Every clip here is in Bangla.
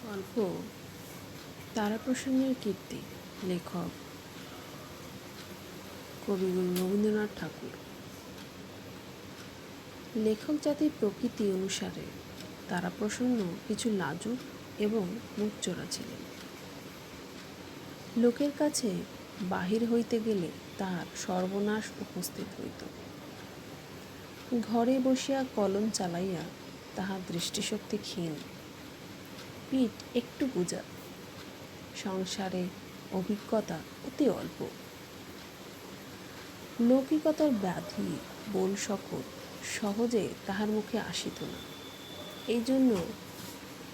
গল্প তারাপ্রসন্নের কীর্তি। লেখক কবিগুরু রবীন্দ্রনাথ ঠাকুর। লেখক জাতির প্রকৃতি অনুসারে তারাপ্রসন্ন কিছু লাজুক এবং মুখচোরা ছিলেন। লোকের কাছে বাহির হইতে গেলে তাহার সর্বনাশ উপস্থিত হইত। ঘরে বসিয়া কলম চালাইয়া তাহার দৃষ্টিশক্তি ক্ষীণ, পিঠ একটু গুজা, সংসারে অভিজ্ঞতা অতি অল্প। লৌকিকতার ব্যাধি বোল সকল সহজে তাহার মুখে আসিত না। এই জন্য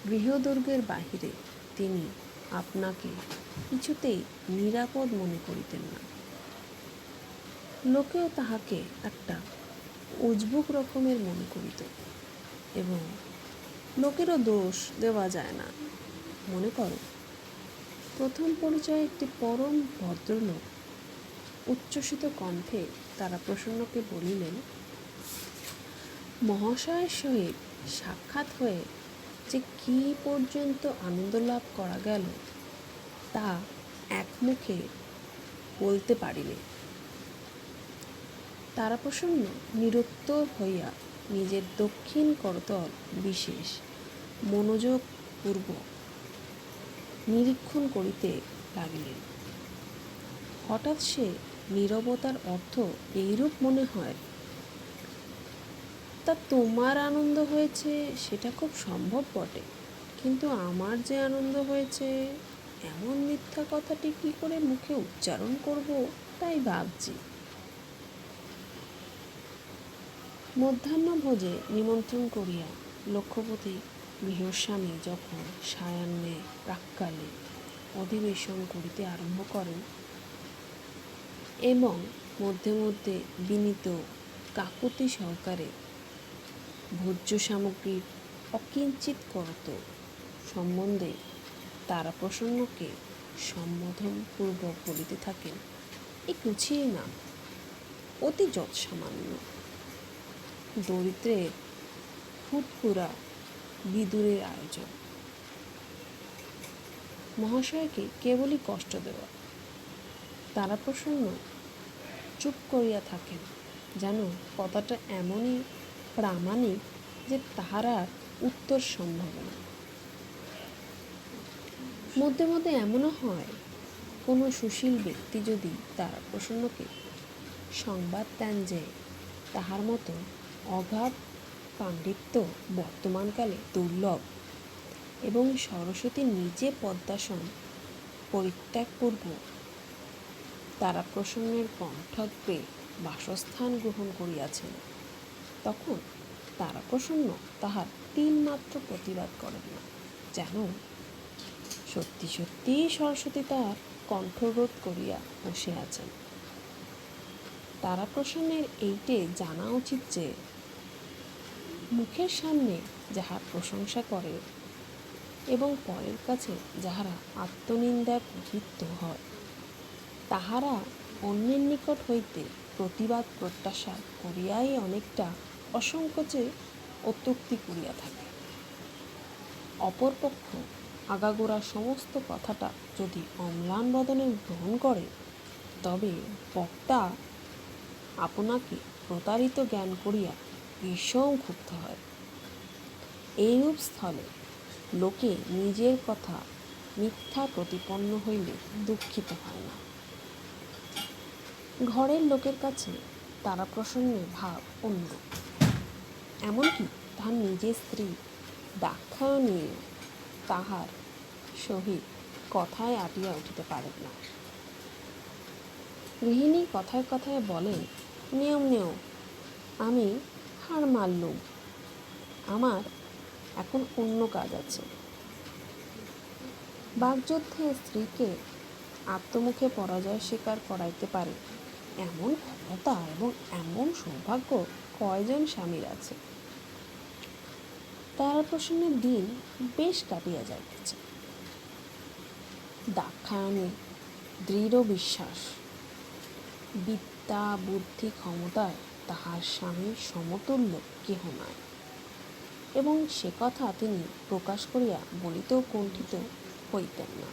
গৃহদুর্গের বাহিরে তিনি আপনাকে কিছুতেই নিরাপদ মনে করিতেন না। লোকেও তাহাকে একটা উজবুক রকমের মনে করিত এবং লোকেরও দোষ দেওয়া যায় না। মনে করো, প্রথম পরিচয়ে একটি পরম ভদ্রলোক উচ্ছ্বসিত কণ্ঠে তারাপ্রসন্নকে বলিলেন, মহাশয়ের সহিত সাক্ষাৎ হয়ে যে কী পর্যন্ত আনন্দ লাভ করা গেল তা এক মুখে বলতে পারিলে। তারাপ্রসন্ন নিরুত্তর হইয়া নিজের দক্ষিণ করতল বিশেষ মনোযোগপূর্বক নিরীক্ষণ করিতে লাগিলেন। হঠাৎ সে নীরবতার অর্থ এইরূপ মনে হয়, তা তোমার আনন্দ হয়েছে সেটা খুব সম্ভব বটে, কিন্তু আমার যে আনন্দ হয়েছে এমন মিথ্যা কথাটি কি করে মুখে উচ্চারণ করব তাই ভাবছি। মধ্যাহ্নভোজে নিমন্ত্রণ করিয়া লক্ষ্যপতি গৃহস্বামী যখন সায়াহ্নে প্রাক্কালে অধিবেশন করিতে আরম্ভ করেন এবং মধ্যে মধ্যে বিনীত কাকুতি সহকারে ভোজ্য সামগ্রীর অকিঞ্চিৎ করত সম্বন্ধে তারাপ্রসন্নকে সম্বোধনপূর্বক বলিতে থাকেন, এ কিছুই না, অতি যৎসামান্য, দরিদ্রের ফুটকুড়া বিদুরের আয়োজন, মহাশয়কে কেবলই কষ্ট দেওয়া। তারাপ্রসন্ন চুপ করিয়া থাকেন, যেন কথাটা এমনই প্রামাণিক যে তাহার আর উত্তর সম্ভব না। মধ্যে মধ্যে এমনও হয়, কোনো সুশীল ব্যক্তি যদি তারাপ্রসন্নকে সংবাদ দেন যে তাহার মতো অগাধ পাণ্ডিত্য বর্তমানকালে দুর্লভ এবং সরস্বতী নিজে পদ্মাসন পরিত্যাগপূর্বক তারাপ্রসন্নের কণ্ঠগ্রে বাসস্থান গ্রহণ করিয়াছেন, তখন তারাপ্রসন্ন তাহার তিলমাত্র প্রতিবাদ করেন না, যেন সত্যি সত্যি সরস্বতী তাহার কণ্ঠরোধ করিয়া বসে আছেন। তারাপ্রসন্নের এইটে জানা উচিত যে মুখের সামনে যাহার প্রশংসা করে এবং পরের কাছে যাহারা আত্মনিন্দায় প্রবৃত্ত হয়, তাহারা অন্যের নিকট হইতে প্রতিবাদ প্রত্যাশা করিয়াই অনেকটা অসংকোচে অত্যুক্তি করিয়া থাকে। অপরপক্ষ আগাগোড়া সমস্ত কথাটা যদি অম্লান বদনে গ্রহণ করে, তবে বক্তা আপনাকে প্রতারিত জ্ঞান করিয়া ভীষণ ক্ষুব্ধ হয়। এইরূপ স্থলে লোকে নিজের কথা মিথ্যা প্রতিপন্ন হইলে দুঃখিত হয় না। ঘরের লোকের কাছে তারাপ্রসন্নের ভাব অন্যরূপ। এমনকি তাহার নিজের স্ত্রী দাক্ষায়ণীও তাহার সহিত কথায় আটিয়া উঠিতে পারেন না। গৃহিণী কথায় কথায় বলেন, নেও নেও, আমি হার মানলুম, আমার এখন অন্য কাজ আছে। বাগযুদ্ধে স্ত্রীকে আত্মমুখে পরাজয় স্বীকার করাইতে পারে এমন ক্ষমতা এবং এমন সৌভাগ্য কয়জন স্বামীর আছে? তারাপ্রসন্নের দিন বেশ কাটিয়া যাইতেছে। দাক্ষায়ণীর দৃঢ় বিশ্বাস, বিদ্যা বুদ্ধি ক্ষমতায় তাহার স্বামীর সমতুল্য কেহ নাই। এবং সে কথা তিনি প্রকাশ করিয়া বলিতেও কুণ্ঠিত হইতেন না।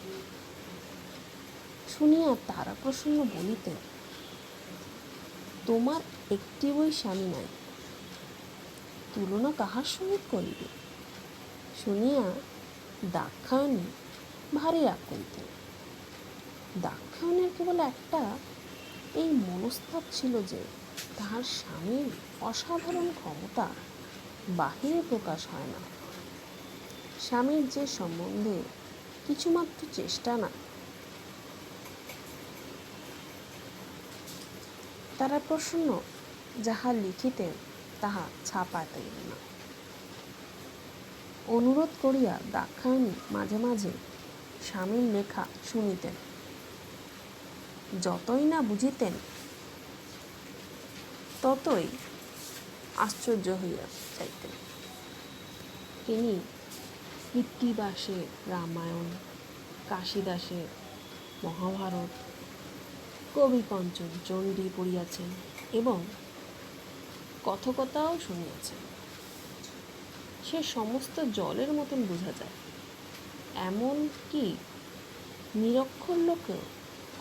শুনিয়া তারাপ্রসন্ন বলিতেন, তোমার একটি বই স্বামী নাই, তুলনা কাহার সহিত করিবে? শুনিয়া দাক্ষায়ণী ভারী রাগ করিতেন। দাক্ষায়ণীর কেবল একটা এই মনস্তাপ ছিল যে তাহার স্বামীর অসাধারণ ক্ষমতা বাহিরে প্রকাশ হয় না। স্বামীর যে সম্বন্ধে কিছুমাত্র চেষ্টা না, তারাপ্রসন্ন যাহা লিখিতেন তাহা ছাপাইতেন না। অনুরোধ করিয়া দাক্ষায়ণী মাঝে মাঝে স্বামীর লেখা শুনিতেন। যতই না বুঝিতেন ততই আশ্চর্য হইয়া যাইতেন। তিনি কৃত্তিবাসের রামায়ণ, কাশিদাসের মহাভারত, কবি কাঞ্চন চণ্ডী পড়িয়াছেন এবং কথকতাও শুনিয়াছেন। সে সমস্ত জলের মতন বোঝা যায়, এমন কি নিরক্ষর লোকেও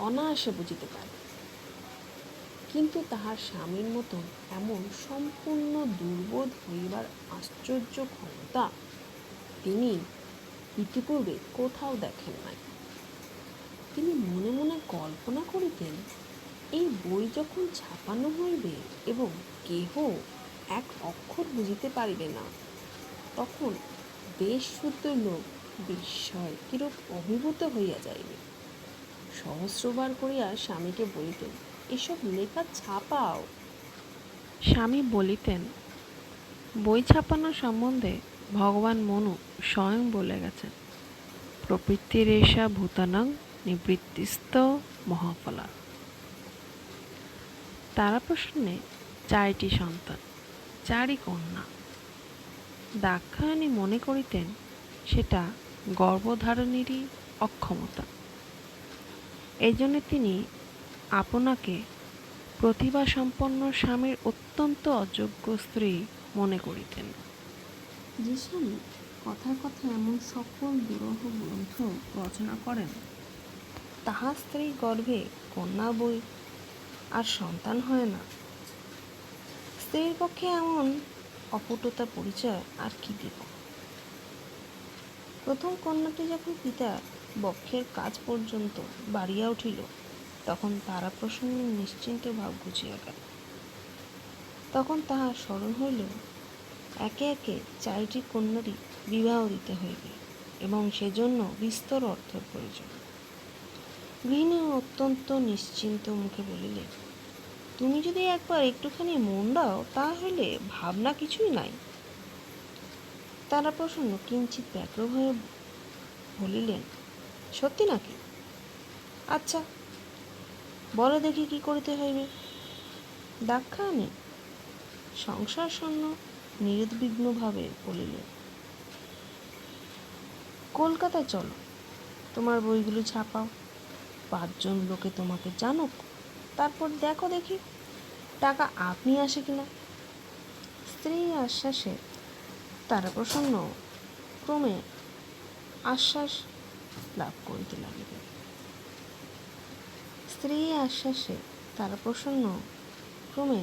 অনায়াসে বুঝিতে পারে। কিন্তু তাহার স্বামীর মতন এমন সম্পূর্ণ দুর্বোধ হইবার আশ্চর্য ক্ষমতা তিনি ইতিপূর্বে কোথাও দেখেন নাই। তিনি মনে মনে কল্পনা করিতেন, এই বই যখন ছাপানো হইবে এবং কেহ এক অক্ষর বুঝিতে পারিবে না, তখন বেশ শুদ্ধ লোক বিস্ময় কিরূপ অভিভূত হইয়া যাইবে। সহস্রবার করিয়া স্বামীকে বলিতেন, এসব লেখা ছাপাও। স্বামী বলিতেন, বই ছাপানো সম্বন্ধে ভগবান মনু স্বয়ং বলে গেছেন, প্রবৃত্তিরেষা ভূতানাং নিবৃত্তিস্ত মহাফলা। তারাপ্রসন্নে 4টি সন্তান, 4ই কন্যা। দাক্ষায়ণী মনে করিতেন সেটা গর্ভধারণেরই অক্ষমতা। এই জন্য তিনি আপনাকে প্রতিভাসম্পন্ন স্বামীর অত্যন্ত অযোগ্য স্ত্রী মনে করিতেন। যে স্বামী কথায় কথায় এমন সকল দুরূহ গ্রন্থ রচনা করেন, তাহার স্ত্রী গর্ভে কন্যা বই আর সন্তান হয় না, স্ত্রীর পক্ষে এমন অপটুতা পরিচয় আর কি দিব। প্রথম কন্যাটি যখন পিতার বক্ষের কাজ পর্যন্ত বাড়িয়া উঠিল, তখন তারাপ্রসন্নের নিশ্চিন্ত ভাব ঘুচিয়া গেল। তখন তাহার স্মরণ হইল, একে একে 4টি কন্যারই বিবাহ দিতে হইবে এবং সেজন্য বিস্তর অর্থের প্রয়োজন। গৃহিণী অত্যন্ত নিশ্চিন্ত মুখে বলিলেন, তুমি যদি একবার একটুখানি মন দাও, তাহলে ভাবনা কিছুই নাই। তারাপ্রসন্ন কিঞ্চিৎ ব্যগ্র হয়ে বলিলেন, সত্যি নাকি? আচ্ছা, বলো দেখি কি করিতে হইবে। দাক্ষায়ণী সংসার শূন্য নিরুদ্বিগ্নভাবে বলিলেন, কলকাতায় চলো, তোমার বইগুলো ছাপাও, 5 জন লোকে তোমাকে জানুক, তারপর দেখো দেখি টাকা আপনি আসে কিনা। স্ত্রীর আশ্বাসে তারাপ্রসন্ন ক্রমে আশ্বাস লাভ করিতে লাগিলেন। স্ত্রীর আশ্বাসে তারাপ্রসন্ন ক্রমে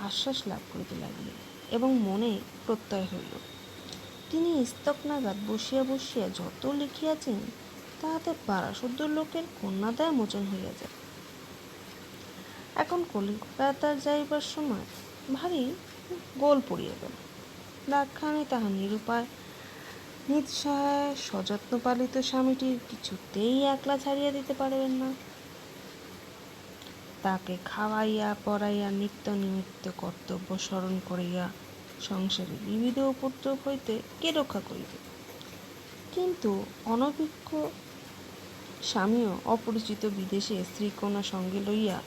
আশ্বাস লাভ করিতে লাগিলেন এবং মনে প্রত্যয় হইল, তিনি স্তক নাগাদ বসিয়া বসিয়া যত লিখিয়াছেন, তাহাতে পারাশুদ্ধ লোকের কন্যাদায় মোচন হইয়া যায়। এখন কলিকাতা যাইবার সময় ভারী গোল পড়িয়া গেল। দাক্ষায়ণী তাহার নিরুপায় নিঃসহায় সযত্ন পালিত স্বামীটির কিছুতেই একলা ছাড়িয়া দিতে পারবেন না। তাকে খাওয়াইয়া পড়াইয়া নিত্য নিমিত্ত কর্তব্য স্মরণ করিয়া সংসারে বিবিধ উপদ্রব হইতে কে রক্ষা করিবে? কিন্তু অনভিজ্ঞ স্বামীও অপরিচিত বিদেশে স্ত্রীকন্যা সঙ্গে লইয়া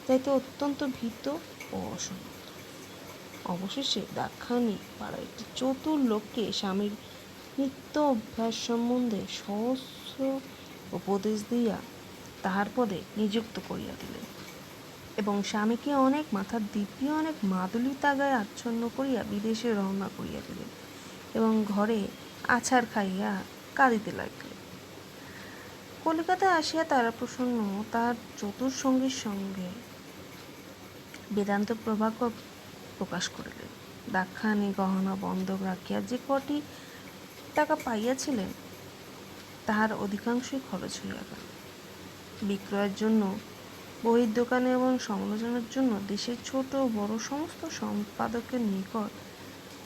যাইতে অত্যন্ত ভীত ও অসম্মত। অবশেষে দাক্ষায়ণী পাড়ার একটি চতুর লোককে স্বামীর নিত্য অভ্যাস সম্বন্ধে সহস্র উপদেশ দিয়া তাহার পদে নিযুক্ত করিয়া দিলেন এবং স্বামীকে অনেক মাথার দিব্যি অনেক মাদুলি তাগায় আচ্ছন্ন করিয়া বিদেশে রওনা করিয়া দিলেন এবং ঘরে আছাড় খাইয়া কাঁদিতে লাগিলেন। কলিকাতায় আসিয়া তারাপ্রসন্ন তাহার চতুর্সঙ্গীর সঙ্গে বেদান্ত প্রভাকর প্রকাশ করিলেন। দাক্ষায়ণী গহনা বন্ধক রাখিয়া যে কটি টাকা পাইয়াছিলেন তাহার অধিকাংশই খরচ হইয়া গেল। বিক্রয়ের জন্য, বহির্দোকানে এবং সমালোচনার জন্য দেশের ছোট ও বড় সমস্ত সম্পাদকের নিকট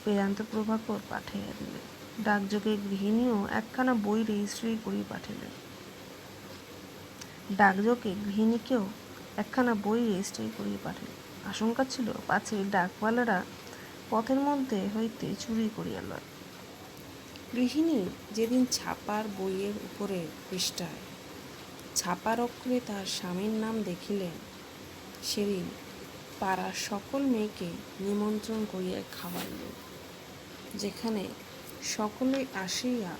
বেদান্ত প্রভাকর পাঠাইয়া দিলেন। ডাকযোগে গৃহিণীও একখানা বই রেজিস্ট্রি করিয়া পাঠাইলেন। ডাকযোগে গৃহিণীকেও একখানা বই রেজিস্ট্রি করিয়া পাঠাইলেন। আশঙ্কা ছিল পাছে ডাকওয়ালারা পথের মধ্যে হইতে চুরি করিয়া লয়। গৃহিণী যেদিন ছাপার বইয়ের উপরের পৃষ্ঠায় ছাপার অক্ষরে তার স্বামীর নাম দেখিলেন, সেদিন পাড়ার সকল মেয়েকে নিমন্ত্রণ করিয়া খাওয়াইলেন। যেখানে সকলে আসিয়া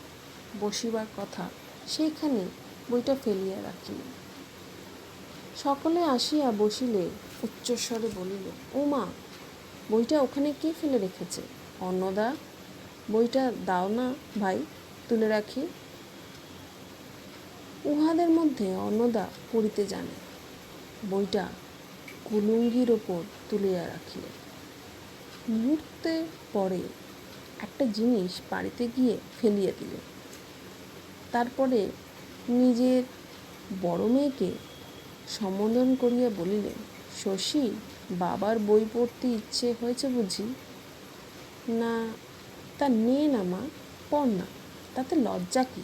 বসিবার কথা সেইখানে বইটা ফেলিয়া রাখিলেন। সকলে আসিয়া বসিলে উচ্চস্বরে বলিল, ও মা, বইটা ওখানে কে ফেলে রেখেছে? অন্নদা, বইটা দাও না ভাই, তুলে রাখি। উহাদের মধ্যে অন্নদা পড়িতে জানে। বইটা কুলুঙ্গির ওপর তুলিয়া রাখিলেন। মুহূর্তে পরে একটা জিনিস বাড়িতে গিয়ে ফেলিয়া দিলেন। তারপরে নিজের বড় মেয়েকে সম্বোধন করিয়া বলিলেন, শশী, বাবার বই পড়তে ইচ্ছে হয়েছে বুঝি? না, তা নে না মা, পড় না, তাতে লজ্জা কি?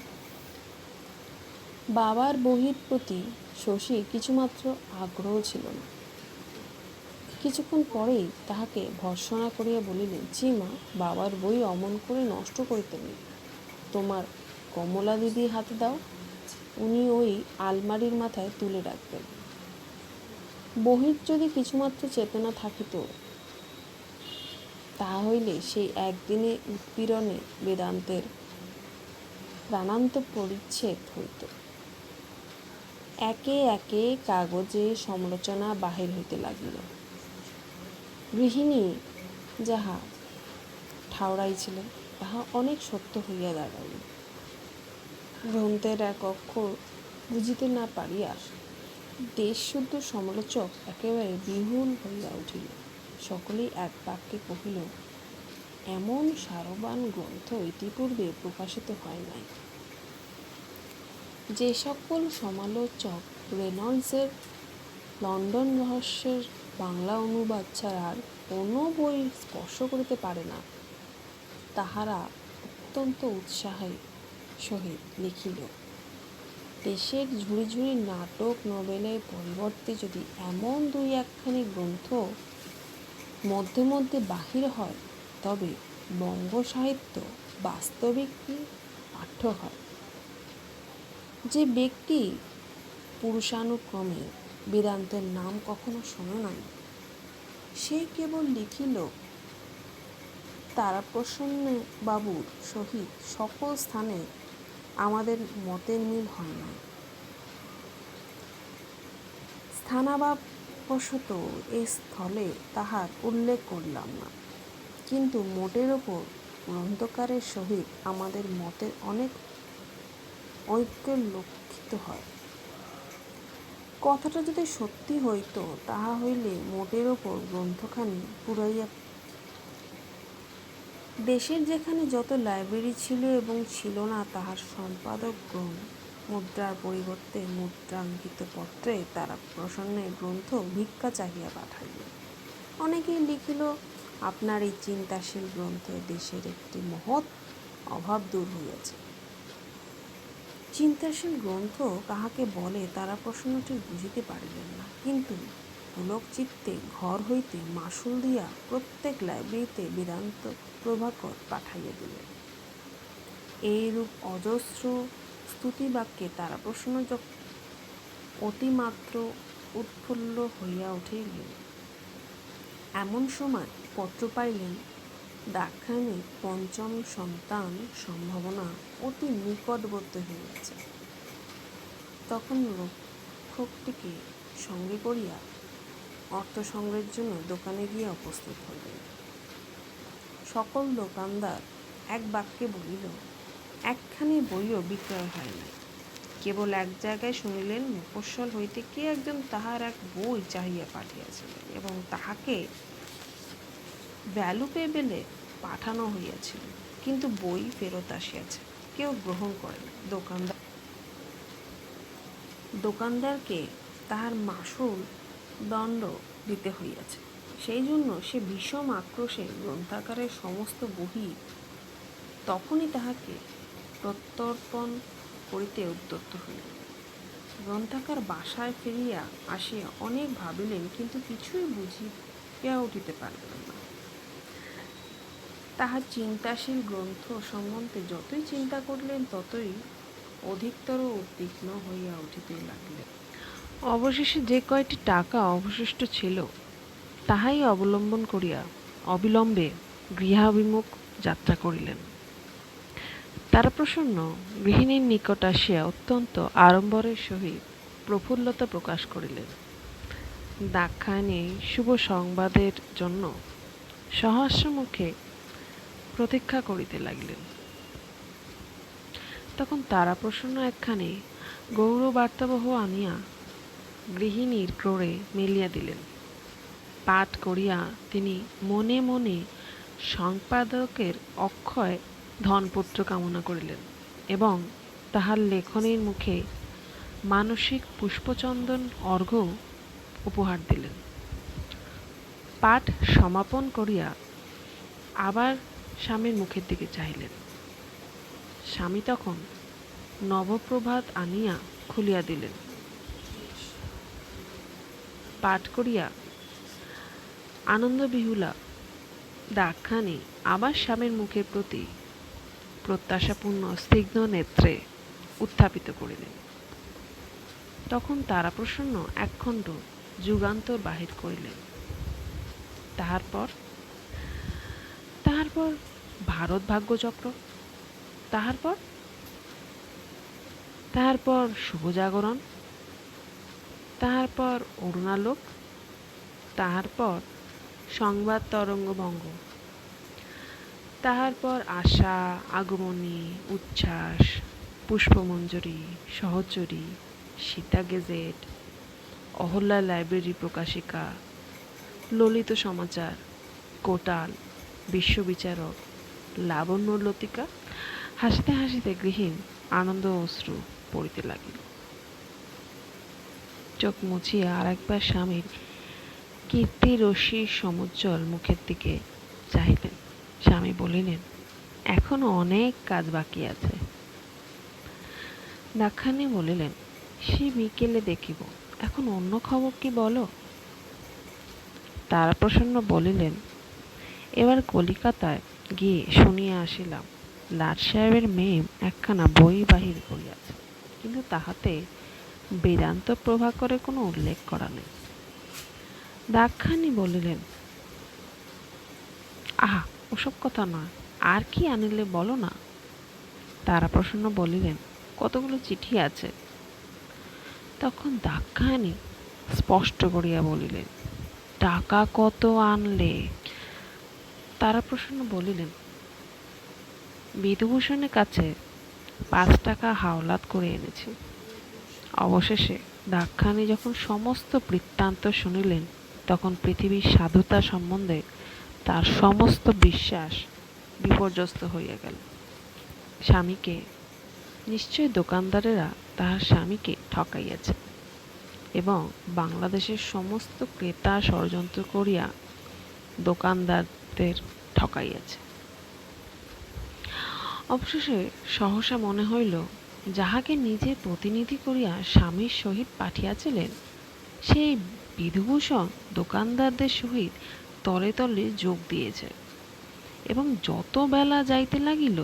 বাবার বইয়ের প্রতি শশীর কিছুমাত্র আগ্রহ ছিল না। কিছুক্ষণ পরেই তাহাকে ভর্ৎসনা করিয়া বলিলেন, ছি মা, বাবার বই অমন করে নষ্ট করিতে নেই। তোমার কমলা দিদির হাতে দাও, উনি ওই আলমারির মাথায় তুলে রাখবেন। বহির যদি কিছুমাত্র চেতনা থাকিত, তাহা হইলে সেই একদিনে উৎপীড়নে বেদান্তের প্রাণান্ত পরিচ্ছেদ হইত। একে একে কাগজে সমালোচনা বাহির হইতে লাগিল। গৃহিণী যাহা ঠাউরাইছিলেন তাহা অনেক সত্য হইয়া দাঁড়াইল। গ্রন্থের এক অক্ষর বুঝিতে না পারিয়া দেশশুদ্ধ সমালোচক একেবারে বিহুল হইয়া উঠিল। সকলেই এক বাক্যে কহিল, এমন সারবান গ্রন্থ ইতিপূর্বে প্রকাশিত হয় নাই। যে সকল সমালোচক রেনল্ডসের লন্ডন রহস্যের বাংলা অনুবাদ ছাড়া আর কোনো বই স্পর্শ করিতে পারে না, তাহারা অত্যন্ত উৎসাহের সহিত লিখিল, দেশের ঝুড়ি ঝুড়ি নাটক নভেলের পরিবর্তে যদি এমন দুই একখানি গ্রন্থ মধ্যে মধ্যে বাহির হয়, তবে বঙ্গ সাহিত্য বাস্তবিক পাঠ্য হয়। যে ব্যক্তি পুরুষানুক্রমে বেদান্তের নাম কখনো শোনে নাই, সে কেবল লিখিল, তারাপ্রসন্ন বাবুর সহিত সকল স্থানে আমাদের মতের মিল হয় না। স্থানাভাববশত এ স্থলে তাহার উল্লেখ করিলাম না, কিন্তু মোটের ওপর গ্রন্থকারের সহিত আমাদের মতের অনেক ঐক্য লক্ষিত হয়। কথাটা যদি সত্যি হইত, তাহা হইলে মোটের ওপর গ্রন্থখানি পুরাইয়া দেশের যেখানে যত লাইব্রেরি ছিল এবং ছিল না, তাহার সম্পাদকগণ মুদ্রার পরিবর্তে মুদ্রাঙ্কিত পত্রে তারাপ্রসন্নের গ্রন্থ ভিক্ষা চাহিয়া পাঠাইলেন। অনেকেই লিখিল, আপনার এই চিন্তাশীল গ্রন্থে দেশের একটি মহৎ অভাব দূর হইয়াছে। চিন্তাশীল গ্রন্থ কাহাকে বলে তারাপ্রসন্ন ঠিক বুঝিতে পারিলেন না, কিন্তু পুলক চিত্তে ঘর হইতে মাশুল দিয়া প্রত্যেক লাইব্রেরিতে বেদান্ত প্রভাকর পাঠাইয়া দিলেন। এইরূপ অজস্র স্তুতিবাক্যে তারাপ্রসন্ন অতিমাত্র উৎফুল্ল হইয়া উঠিলেন। এমন সময় পত্র পাইলেন, দাক্ষায়ণীর পঞ্চম সন্তান সম্ভাবনা অতি নিকটবর্তী হইয়াছে। তখন রক্ষকটিকে সঙ্গে করিয়া অর্থ সংগ্রহের জন্য দোকানে গিয়া উপস্থিত হইলেন। সকল দোকানদার এক বাক্যে বলিল, একখানি বইও বিক্রয় হয় নাই। কেবল এক জায়গায় শুনিলেন, মফস্বল হইতে কে একজন তাহার এক বই চাহিয়া পাঠিয়াছিলেন এবং তাহাকে ভ্যালুপেবেলে পাঠানো হইয়াছিল, কিন্তু বই ফেরত আসিয়াছে, কেউ গ্রহণ করে না। দোকানদারকে তাহার মাসুল দণ্ড দিতে হইয়াছে। সেই জন্য সে বিষম আক্রোশে গ্রন্থাগারের সমস্ত বহি তখনই তাহাকে প্রত্যর্পণ করিতে উদ্যত হইল। গ্রন্থাগার বাসায় ফিরিয়া আসিয়া অনেক ভাবিলেন, কিন্তু কিছুই বুঝিয়া উঠিতে পারিলেন না। তাহার চিন্তাশীল গ্রন্থ সম্বন্ধে যতই চিন্তা করিলেন ততই অধিকতর উদ্বিগ্ন হইয়া উঠিতে লাগিলেন। অবশেষে যে কয়টি টাকা অবশিষ্ট ছিল তাহাই অবলম্বন করিয়া অবিলম্বে গৃহাভিমুখ যাত্রা করিলেন। তারাপ্রসন্ন গৃহিণীর নিকট আসিয়া অত্যন্ত আড়ম্বরের সহিত প্রফুল্লতা প্রকাশ করিলেন। দাক্ষায়ণী শুভ সংবাদের জন্য সহাস্যমুখে প্রতীক্ষা করিতে লাগিলেন। তখন তারাপ্রসন্ন একখানি গৌর বার্তাবহ আনিয়া গৃহিণীর ক্রোড়ে মেলিয়া দিলেন। পাঠ করিয়া তিনি মনে মনে সম্পাদকের অক্ষয় ধনপুত্র কামনা করিলেন এবং তাহার লেখনীর মুখে মানসিক পুষ্পচন্দন অর্ঘ্য উপহার দিলেন। পাঠ সমাপন করিয়া আবার স্বামীর মুখের দিকে চাহিলেন। স্বামী তখন নবপ্রভাত আনিয়া খুলিয়া দিলেন। পাঠ করিয়া আনন্দবিহুলা দাক্ষায়ণী আবার স্বামীর মুখের প্রতি প্রত্যাশাপূর্ণ স্নিগ্ধ নেত্রে উত্থাপিত করিলেন। তখন তারাপ্রসন্ন একখণ্ড যুগান্তর বাহির করিলেন। তাহার পর ভারত ভাগ্যচক্র, তাহার পর শুভজাগরণ, তাহার পর অরুণালোক, তাহার পর সংবাদ তরঙ্গভঙ্গ, তাহার পর আশা, আগমনী, উচ্ছ্বাস, পুষ্পমঞ্জরি, সহচরী, সীতা গেজেট, অহল্যা লাইব্রেরি প্রকাশিকা, ললিত সমাচার, কোটাল, বিশ্ববিচারক, লাবণ্য লতিকা। হাসিতে হাসিতে গৃহিণ আনন্দ অশ্রু পড়িতে লাগিল। চোখ মুছিয়া আর একবার স্বামীর কীর্তিরশ্মির সমুজ্জ্বল মুখের দিকে চাহিলেন। স্বামী বলিলেন, এখনো অনেক কাজ বাকি আছে। দাক্ষায়ণী বলিলেন, সে বিকেলে দেখিব, এখন অন্য খবর কি বলো। তারাপ্রসন্ন বলিলেন, এবার কলিকাতায় গিয়ে শুনিয়া আসিলাম, লাট সাহেবের মেয়ে একখানা বই বাহির করিয়াছে, কিন্তু তাহাতে বেদান্ত প্রভাকরের কোনো উল্লেখ করা নেই। দাক্ষায়ণী বলিলেন, আহা, ওসব কথা নয়, আর কি আনিলে বলো না। তারাপ্রসন্ন বলিলেন, কতগুলো চিঠি আছে। তখন দাক্ষায়ণী স্পষ্ট করিয়া বলিলেন, টাকা কত আনলে। তারাপ্রসন্ন বলিলেন, বিধুভূষণের কাছে 5 টাকা হাওলাত করে এনেছি। অবশেষে দাক্ষায়ণী যখন সমস্ত বৃত্তান্ত শুনিলেন, তখন পৃথিবীর সাধুতা সম্বন্ধে তার সমস্ত বিশ্বাস বিপর্যস্ত হইয়া গেল। স্বামীকে নিশ্চয় দোকানদারেরা তাহার স্বামীকে ঠকাইয়াছে এবং বাংলাদেশের সমস্ত ক্রেতা ষড়যন্ত্র করিয়া দোকানদারদের ঠকাইয়াছে। অবশেষে সহসা মনে হইল, যাহাকে নিজে প্রতিনিধি করিয়া স্বামীর সহিত পাঠিয়াছিলেন, সেই বিধুভূষণ দোকানদারদের সহিত তলে তলে যোগ দিয়েছে এবং যত বেলা যাইতে লাগিল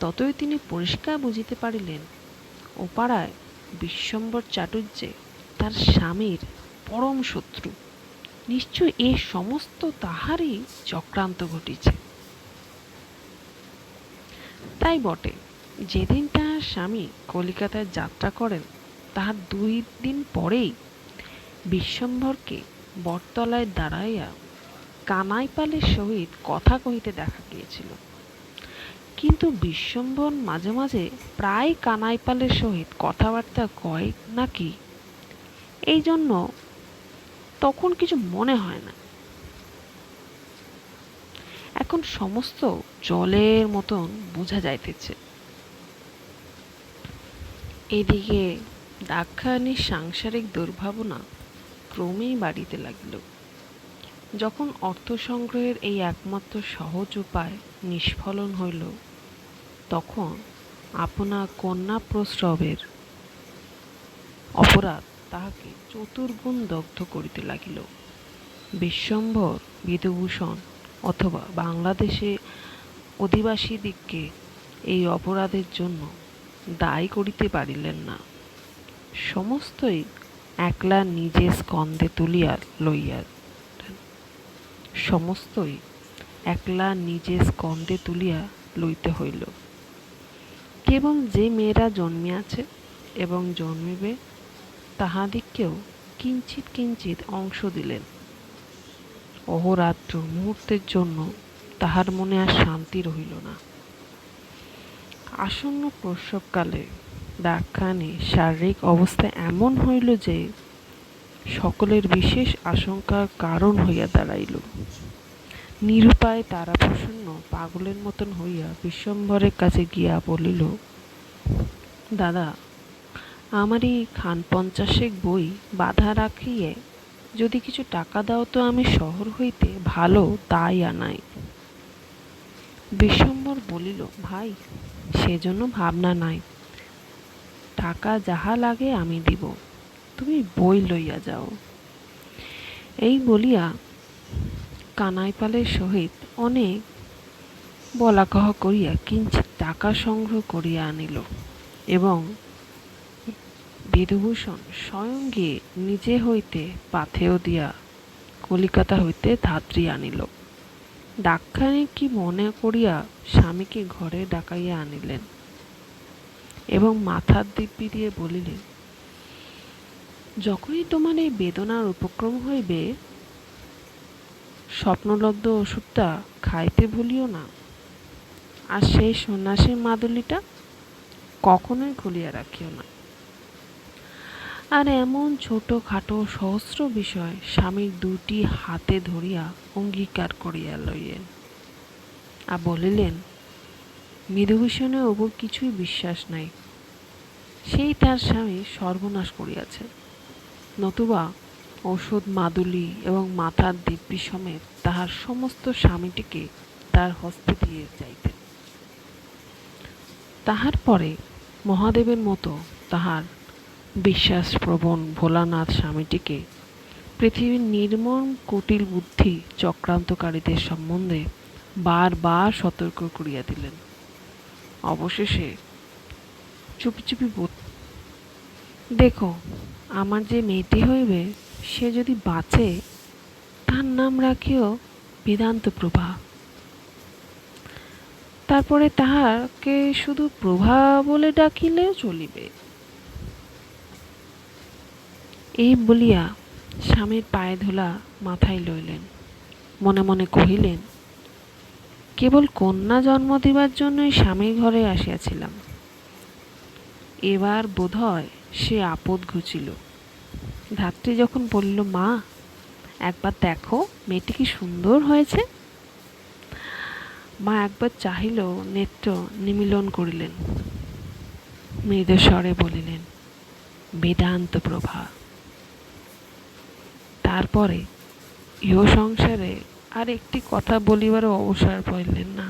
ততই তিনি পরিষ্কার বুঝিতে পারিলেন, ও পাড়ায় বিশ্বম্বর চাটুর্যে তার স্বামীর পরম শত্রু। নিশ্চয় এ সমস্ত তাহারই চক্রান্ত ঘটিছে। তাই বটে, যেদিন তাহার স্বামী কলিকাতায় যাত্রা করেন, তাহার 2 দিন পরেই বিশ্বম্ভরকে বটতলায় দাঁড়াইয়া কানাইপালের সহিত কথা কহিতে দেখা গিয়েছিল। কিন্তু বিশ্বম্ভর মাঝে মাঝে প্রায় কানাইপালের সহিত কথাবার্তা কয় নাকি, এই জন্য তখন কিছু মনে হয় না। এখন সমস্ত জলের মতন বোঝা যাইতেছে। এদিকে দাক্ষায়ণীর সাংসারিক দুর্ভাবনা ক্রমেই বাড়িতে লাগল। যখন অর্থ সংগ্রহের এই একমাত্র সহজ উপায় নিষ্ফলন হইল, তখন আপনা কন্যা প্রসবের অপরাধ তাহাকে চতুর্গুণ দগ্ধ করিতে লাগিল। বিশ্বম্ভর বিধুভূষণ অথবা বাংলাদেশে অধিবাসীদিগকে এই অপরাধের জন্য দায়ী করিতে পারিলেন না। সমস্তই একলা নিজে স্কন্ধে তুলিয়া লইয়া সমস্তই একলা নিজে স্কন্ধে তুলিয়া লইতে হইল। কেবল যে মেয়েরা জন্মিয়াছে এবং জন্মিবে তাহাদিগকেও কিঞ্চিৎ কিঞ্চিৎ অংশ দিলেন। অহোরাত্র মুহূর্তের জন্য তাহার মনে আর শান্তি রহিল না। আসন্ন প্রসবকালে দাক্ষায়ণীর শারীরিক অবস্থা এমন হইল যে সকলের বিশেষ আশঙ্কার কারণ হইয়া দাঁড়াইল। নিরুপায় তারাপ্রসন্ন পাগলের মতন হইয়া বিশ্বম্ভরের কাছে গিয়া বলিল, দাদা, আমারই খান 50 বই বাঁধা রাখিয়ে যদি কিছু টাকা দাও তো আমি শহর হইতে ভালো তাই আনাই। বিশ্বম্ভর বলিল, ভাই, সেজন্য ভাবনা নাই, টাকা যাহা লাগে আমি দিব, তুমি বই লইয়া যাও। এই বলিয়া কানাইপালের সহিত অনেক বলাকহ করিয়া কিঞ্চিৎ টাকা সংগ্রহ করিয়া আনিল এবং বিধুভূষণ স্বয়ং গিয়ে নিজে হইতে পাথেয় দিয়া কলিকাতা হইতে ধাত্রী আনিল। দাক্ষায়ণী কি মনে করিয়া স্বামীকে ঘরে ডাকাইয়া আনিলেন এবং মাথার দিব্যি দিয়ে বলিলেন, যখনই তোমার এই বেদনার উপক্রম হইবে, স্বপ্নলব্ধ ওষুধটা খাইতে ভুলিও না, আর সেই সন্ন্যাসীর মাদুলিটা কখনোই খুলিয়া রাখিও না। আর এমন ছোটখাটো সহস্র বিষয় স্বামীর দুটি হাতে ধরিয়া অঙ্গীকার করিয়া লইলেন আর বলিলেন, বিধুভূষণের ওপর কিছুই বিশ্বাস নাই, সেই তার স্বামী সর্বনাশ করিয়াছে, নতুবা ঔষধ মাদুলি এবং মাথার দিব্যি সমেত তাহার সমস্ত স্বামীটিকে তার হস্তে দিয়ে যাইতেন। তাহার পরে মহাদেবের মতো তাহার বিশ্বাসপ্রবণ ভোলানাথ স্বামীটিকে পৃথিবীর নির্মম কুটিল বুদ্ধি চক্রান্তকারীদের সম্বন্ধে বারবার সতর্ক করিয়া দিলেন। অবশেষে চুপি চুপি দেখো, আমার যে মেয়েটি হইবে সে যদি বাঁচে, তার নাম রাখিও বেদান্ত প্রভা। তারপরে তাহাকে শুধু প্রভা বলে ডাকিলেও চলিবে। এই বলিয়া স্বামীর পায়ে ধুলা মাথায় লইলেন, মনে মনে কহিলেন, কেবল কন্যা জন্ম দিবার জন্যই স্বামীর ঘরে আসিয়াছিলাম, এবার বোধহয় সে আপদ ঘুচিল। ধাত্রী যখন বলিল, মা, একবার দেখো মেয়েটি কি সুন্দর হয়েছে, মা একবার চাহিল, নেত্র নিমীলন করিলেন, মৃদু স্বরে বলিলেন, বেদান্ত প্রভা। তারপরে ইহ সংসারে আর একটি কথা বলিবারও অবসর পাইলেন না।